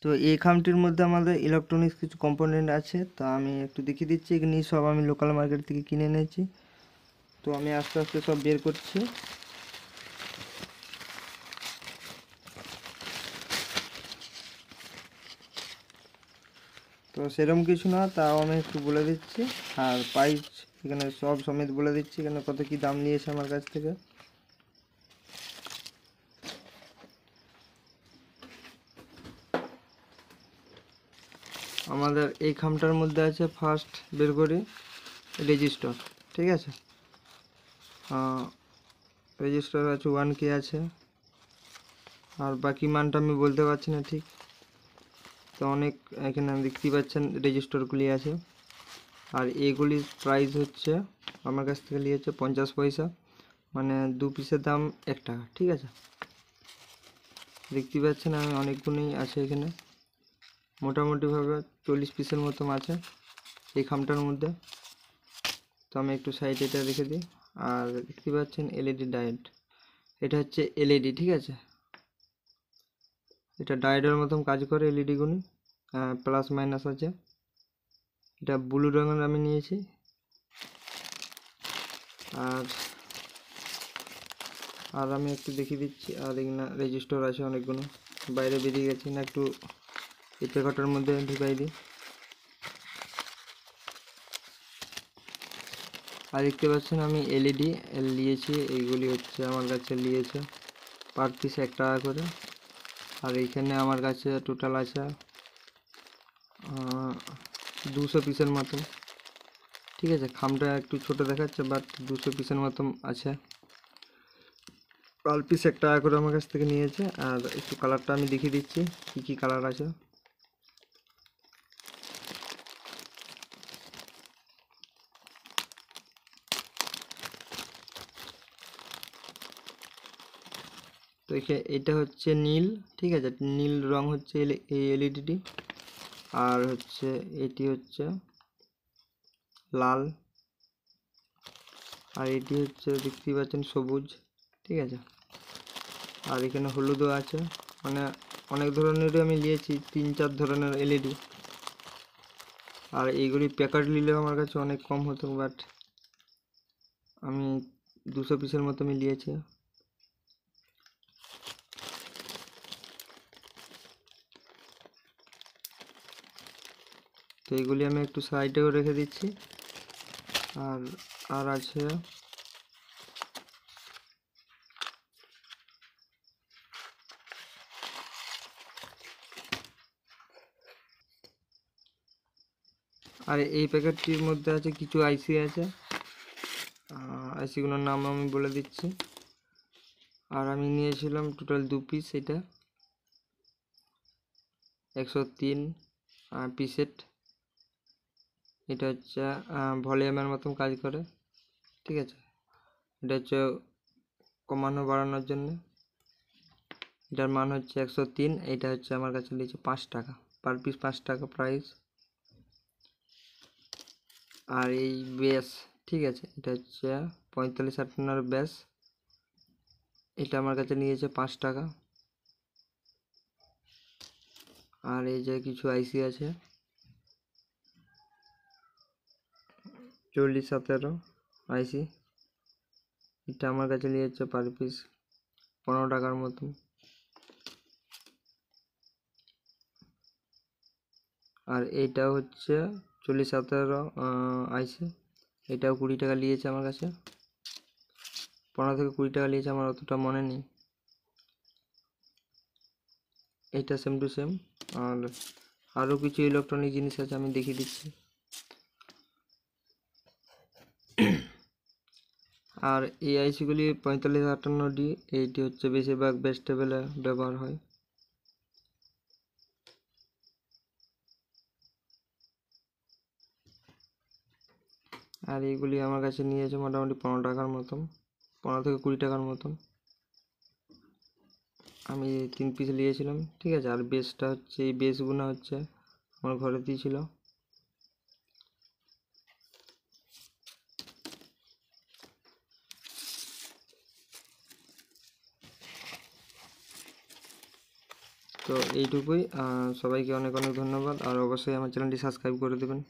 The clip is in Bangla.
তো এই খামটির মধ্যে আমাদের ইলেকট্রনিক্স কিছু কম্পোনেন্ট আছে, তো আমি একটু দেখিয়ে দিচ্ছি। এগুলি সব আমি লোকাল মার্কেট থেকে কিনে এনেছি। তো আমি আস্তে আস্তে সব বের করছি। তো সেরকম কিছু না, তাও আমি একটু বলে দিচ্ছি। আর প্রাইস এখানে সব সমেত বলে দিচ্ছি, এখানে কত কি দাম নিয়েছে আমার কাছ থেকে। আমাদের এই খামটার মধ্যে আছে, ফার্স্ট বের করি রেজিস্টার, ঠিক আছে। রেজিস্টার আছে 1K আছে, আর বাকি মানটা আমি বলতে পারছি না ঠিক। তো অনেক এখানে দেখতেই পাচ্ছেন রেজিস্টারগুলি আছে। আর এগুলির প্রাইস হচ্ছে আমার কাছ থেকে নিয়েছে 50 পয়সা, মানে 2 পিসের দাম 1 টাকা, ঠিক আছে। দেখতেই পাচ্ছেন আমি অনেকগুলোই আছে এখানে, মোটামুটিভাবে 40 পিসের মতন আছে এই খামটার মধ্যে। তো আমি একটু সাইডে এটা রেখে দিই। আর দেখতে পাচ্ছেন এলইডি ডায়োড, এটা হচ্ছে এলইডি, ঠিক আছে। এটা ডায়োডের মতন কাজ করে এলইডিগুলি, প্লাস মাইনাস আছে। এটা ব্লু রঙের আমি নিয়েছি। আর আর আমি একটু দেখিয়ে দিচ্ছি। আর এখানে রেজিস্টার আছে অনেকগুলো, বাইরে বেরিয়ে গেছে না, একটু এই প্যাকেটের মধ্যে ঢুকাই দিই। আর দেখতে পাচ্ছেন আমি এলইডি নিয়েছি, এইগুলি হচ্ছে আমার কাছে নিয়েছে পার পিস 1 টাকা করে। আর এইখানে আমার কাছে টোটাল আছে 200 পিসের মতন, ঠিক আছে। খামটা একটু ছোট দেখাচ্ছে, বাট 200 পিসের মতন আছে। পার পিস 1 টাকা করে আমার কাছ থেকে নিয়েছে। আর একটু কালারটা আমি দেখিয়ে দিচ্ছি কি কি কালার আছে। তো এটা হচ্ছে নীল, ঠিক আছে। নীল রং হচ্ছে এই এলইডিটি। আর হচ্ছে এটি হচ্ছে লাল। আর এটি হচ্ছে দেখতেই পাচ্ছেন সবুজ, ঠিক আছে। আর এখানে হলুদও আছে, মানে অনেক ধরনেরই আমি নিয়েছি, 3-4 ধরনের এলইডি। আর এইগুলি প্যাকেট নিলেও আমার কাছে অনেক কম হতো, বাট আমি 200 পিসের মতো আমি নিয়েছি। তো এইগুলি আমি একটু সাইডেও রেখে দিচ্ছি। আর আর আছে আর এই প্যাকেটটির মধ্যে আছে কিছু আইসি আছে, আইসিগুলোর নাম আমি বলে দিচ্ছি। আর আমি নিয়েছিলাম টোটাল 2 পিস, এটা 103 পিসেট। এটা হচ্ছে ভলিউমের মতন কাজ করে, ঠিক আছে। এটা হচ্ছে কমানো বাড়ানোর জন্য। এটার মান হচ্ছে 103। এটা হচ্ছে আমার কাছে নিয়েছে 5 টাকা, পার পিস 5 টাকা প্রাইস। আর এই বেস, ঠিক আছে, এটা হচ্ছে 45-58 বেস। এটা আমার কাছে নিয়েছে 5 টাকা। আর এই যে কিছু আইসি আছে 40-17 আইসি, এটা আমার কাছে নিয়েছে পার পিস 15 টাকার মতো। আর এইটাও হচ্ছে 40-17 আইসি, এটাও 20 টাকা নিয়েছে আমার কাছে, 15 থেকে 20 টাকা নিয়েছে, আমার অতটা মনে নেই। এটা সেম টু সেম। আর আরও কিছু ইলেকট্রনিক জিনিস আছে, আমি দেখিয়ে দিচ্ছি। আর এই আইসিগুলি 45-58D, এইটি হচ্ছে বেশিরভাগ ভেজিটেবলে ব্যবহার হয়। আর এইগুলি আমার কাছে নিয়েছে মোটামুটি 15 টাকার মতন, 15 থেকে 20 টাকার মতন। আমি 3 পিস নিয়েছিলাম, ঠিক আছে। আর বেসটা হচ্ছে, এই বেসগুলো হচ্ছে আমার ঘরে দিয়েছিল। তো এইটুকুই, সবাইকে অনেক অনেক ধন্যবাদ, আর অবশ্যই আমার চ্যানেলটি সাবস্ক্রাইব করে দেবেন।